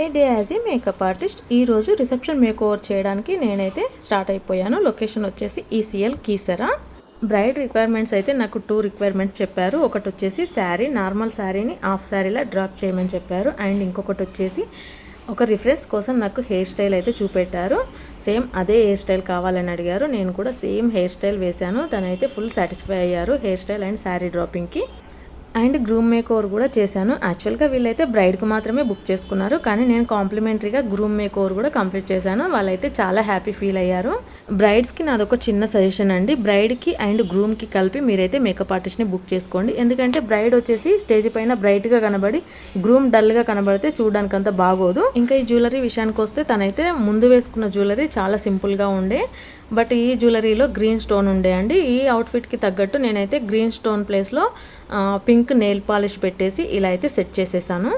A day as a makeup artist. ఈరోజు reception makeover చేయడానికి నేనైతే స్టార్ట్ అయిపోయాను. లొకేషన్ వచ్చేసి ఈసీఎల్ కీసరా. బ్రైడ్ రిక్వైర్మెంట్స్ అయితే నాకు 2 రిక్వైర్మెంట్స్ చెప్పారు. ఒకటి వచ్చేసి శారీ, నార్మల్ శారీని హాఫ్ శారీలా డ్రాప్ చేయమని చెప్పారు. అండ్ ఇంకొకటి వచ్చేసి ఒక రిఫరెన్స్ కోసం నాకు హెయిర్ స్టైల్ అయితే చూపెట్టారు. సేమ్ అదే హెయిర్ స్టైల్ కావాలని అడిగారు. నేను కూడా సేమ్ హెయిర్ స్టైల్ వేశాను. తనైతే ఫుల్ సాటిస్ఫై అయ్యారు హెయిర్ స్టైల్ అండ్ శారీ డ్రాపింగ్కి. అండ్ గ్రూమ్ మేకోవర్ కూడా చేశాను. యాక్చువల్గా వీళ్ళైతే బ్రైడ్కి మాత్రమే బుక్ చేసుకున్నారు, కానీ నేను కాంప్లిమెంటరీగా గ్రూమ్ మేకోవర్ కూడా కంప్లీట్ చేశాను. వాళ్ళైతే చాలా హ్యాపీ ఫీల్ అయ్యారు. బ్రైడ్స్కి నాదొక చిన్న సజెషన్ అండి, బ్రైడ్కి అండ్ గ్రూమ్కి కలిపి మీరైతే మేకప్ ఆర్టిస్ట్ని బుక్ చేసుకోండి. ఎందుకంటే బ్రైడ్ వచ్చేసి స్టేజ్ పైన బ్రైట్గా కనబడి గ్రూమ్ డల్గా కనబడితే చూడడానికి అంత బాగోదు. ఇంకా ఈ జ్యువెలరీ విషయానికి వస్తే తనైతే ముందు వేసుకున్న జ్యువెలరీ చాలా సింపుల్గా ఉండే, బట్ ఈ జ్యువెలరీలో గ్రీన్ స్టోన్ ఉండే అండి. ఈ అవుట్ఫిట్కి తగ్గట్టు నేనైతే గ్రీన్ స్టోన్ ప్లేస్లో పింక్ నెయిల్ పాలిష్ పెట్టేసి ఇలా అయితే సెట్ చేసేసాను.